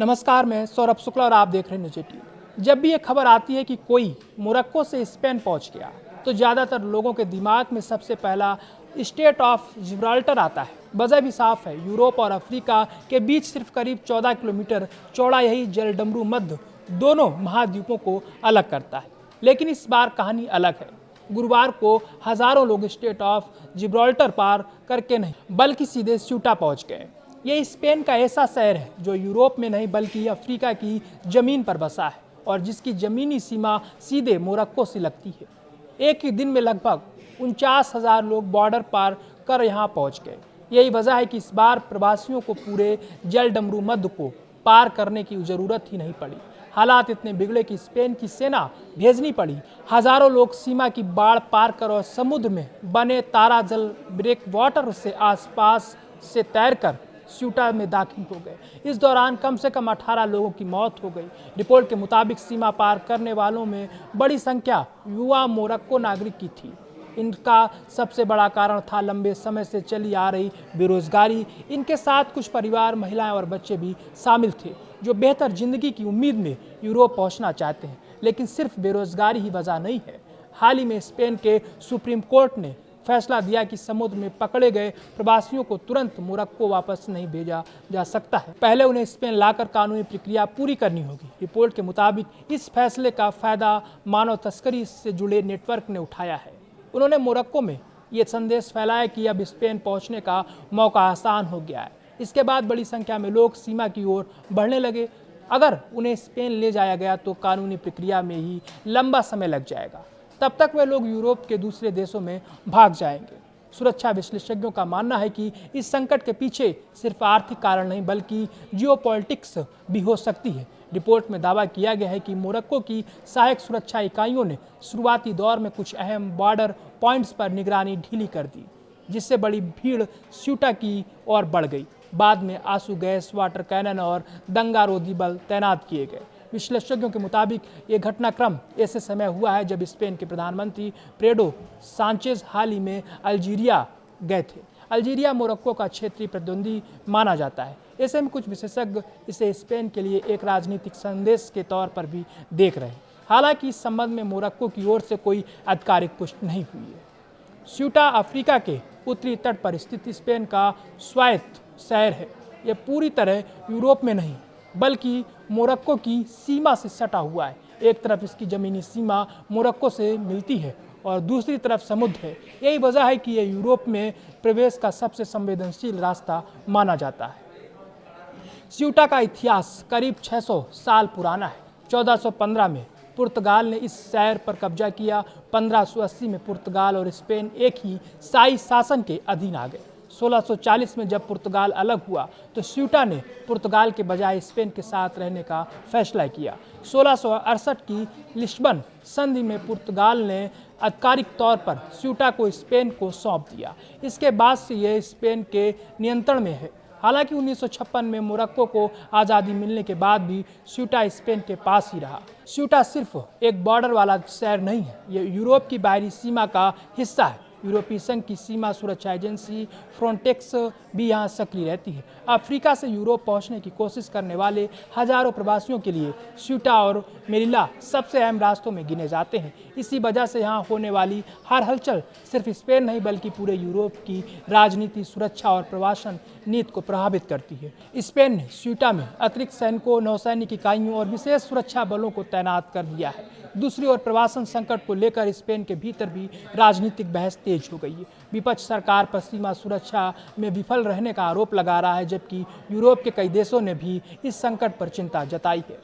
नमस्कार, मैं सौरभ शुक्ला और आप देख रहे हैं न्यूज़ 18। जब भी ये खबर आती है कि कोई मोरक्को से स्पेन पहुंच गया, तो ज़्यादातर लोगों के दिमाग में सबसे पहला स्टेट ऑफ जिब्राल्टर आता है। वजह भी साफ है, यूरोप और अफ्रीका के बीच सिर्फ करीब 14 किलोमीटर चौड़ा यही जलडमरू मध्य दोनों महाद्वीपों को अलग करता है। लेकिन इस बार कहानी अलग है। गुरुवार को हजारों लोग स्टेट ऑफ जिब्राल्टर पार करके नहीं, बल्कि सीधे स्यूटा पहुंच गए। ये स्पेन का ऐसा शहर है जो यूरोप में नहीं बल्कि अफ्रीका की ज़मीन पर बसा है और जिसकी ज़मीनी सीमा सीधे मोरक्को से लगती है। एक ही दिन में लगभग 49,000 लोग बॉर्डर पार कर यहाँ पहुँच गए। यही वजह है कि इस बार प्रवासियों को पूरे जलडमरू मध्य को पार करने की ज़रूरत ही नहीं पड़ी। हालात इतने बिगड़े कि स्पेन की सेना भेजनी पड़ी। हजारों लोग सीमा की बाढ़ पार कर और समुद्र में बने तारा जल ब्रेक वाटर से आसपास से तैरकर स्यूटा में दाखिल हो गए। इस दौरान कम से कम 18 लोगों की मौत हो गई। रिपोर्ट के मुताबिक सीमा पार करने वालों में बड़ी संख्या युवा मोरक्को नागरिक की थी। इनका सबसे बड़ा कारण था लंबे समय से चली आ रही बेरोजगारी। इनके साथ कुछ परिवार, महिलाएं और बच्चे भी शामिल थे जो बेहतर जिंदगी की उम्मीद में यूरोप पहुंचना चाहते हैं। लेकिन सिर्फ बेरोजगारी ही वजह नहीं है। हाल ही में स्पेन के सुप्रीम कोर्ट ने फैसला दिया कि समुद्र में पकड़े गए प्रवासियों को तुरंत मोरक्को वापस नहीं भेजा जा सकता है। पहले उन्हें स्पेन लाकर कानूनी प्रक्रिया पूरी करनी होगी। रिपोर्ट के मुताबिक इस फैसले का फायदा मानव तस्करी से जुड़े नेटवर्क ने उठाया है। उन्होंने मोरक्को में ये संदेश फैलाया कि अब स्पेन पहुंचने का मौका आसान हो गया है। इसके बाद बड़ी संख्या में लोग सीमा की ओर बढ़ने लगे। अगर उन्हें स्पेन ले जाया गया तो कानूनी प्रक्रिया में ही लंबा समय लग जाएगा। तब तक वे लोग यूरोप के दूसरे देशों में भाग जाएंगे। सुरक्षा विशेषज्ञों का मानना है कि इस संकट के पीछे सिर्फ आर्थिक कारण नहीं बल्कि जियोपॉलिटिक्स भी हो सकती है। रिपोर्ट में दावा किया गया है कि मोरक्को की सहायक सुरक्षा इकाइयों ने शुरुआती दौर में कुछ अहम बॉर्डर पॉइंट्स पर निगरानी ढीली कर दी, जिससे बड़ी भीड़ स्यूटा की ओर बढ़ गई। बाद में आंसू गैस, वाटर कैनन और दंगारोधी बल तैनात किए गए। विश्लेषकों के मुताबिक ये घटनाक्रम ऐसे समय हुआ है जब स्पेन के प्रधानमंत्री पेड्रो सांचेज हाल ही में अल्जीरिया गए थे। अल्जीरिया मोरक्को का क्षेत्रीय प्रतिद्वंदी माना जाता है। ऐसे में कुछ विशेषज्ञ इसे स्पेन के लिए एक राजनीतिक संदेश के तौर पर भी देख रहे हैं। हालांकि इस संबंध में मोरक्को की ओर से कोई आधिकारिक पुष्टि नहीं हुई है। स्यूटा अफ्रीका के उत्तरी तट पर स्थित स्पेन का स्वायत्त शहर है। यह पूरी तरह यूरोप में नहीं बल्कि मोरक्को की सीमा से सटा हुआ है। एक तरफ इसकी ज़मीनी सीमा मोरक्को से मिलती है और दूसरी तरफ समुद्र है। यही वजह है कि यह यूरोप में प्रवेश का सबसे संवेदनशील रास्ता माना जाता है। स्यूटा का इतिहास करीब 600 साल पुराना है। 1415 में पुर्तगाल ने इस शहर पर कब्जा किया। 1580 में पुर्तगाल और स्पेन एक ही शाही शासन के अधीन आ गए। 1640 में जब पुर्तगाल अलग हुआ तो स्यूटा ने पुर्तगाल के बजाय स्पेन के साथ रहने का फैसला किया। 1668 की लिस्बन संधि में पुर्तगाल ने आधिकारिक तौर पर स्यूटा को स्पेन को सौंप दिया। इसके बाद से यह स्पेन के नियंत्रण में है। हालांकि 1956 में मोरक्को को आज़ादी मिलने के बाद भी स्यूटा स्पेन के पास ही रहा। स्यूटा सिर्फ एक बॉर्डर वाला शहर नहीं है, यह यूरोप की बाहरी सीमा का हिस्सा है। यूरोपीय संघ की सीमा सुरक्षा एजेंसी फ्रंटेक्स भी यहाँ सक्रिय रहती है। अफ्रीका से यूरोप पहुँचने की कोशिश करने वाले हजारों प्रवासियों के लिए स्यूटा और मेलिला सबसे अहम रास्तों में गिने जाते हैं। इसी वजह से यहाँ होने वाली हर हलचल सिर्फ स्पेन नहीं बल्कि पूरे यूरोप की राजनीति, सुरक्षा और प्रवासन नीति को प्रभावित करती है। स्पेन ने स्यूटा में अतिरिक्त सैनिकों, नौसैनिक इकाइयों और विशेष सुरक्षा बलों को तैनात कर दिया है। दूसरी ओर प्रवासन संकट को लेकर स्पेन के भीतर भी राजनीतिक बहस तेज हो गई है। विपक्ष सरकार पर सीमा सुरक्षा में विफल रहने का आरोप लगा रहा है, जबकि यूरोप के कई देशों ने भी इस संकट पर चिंता जताई है।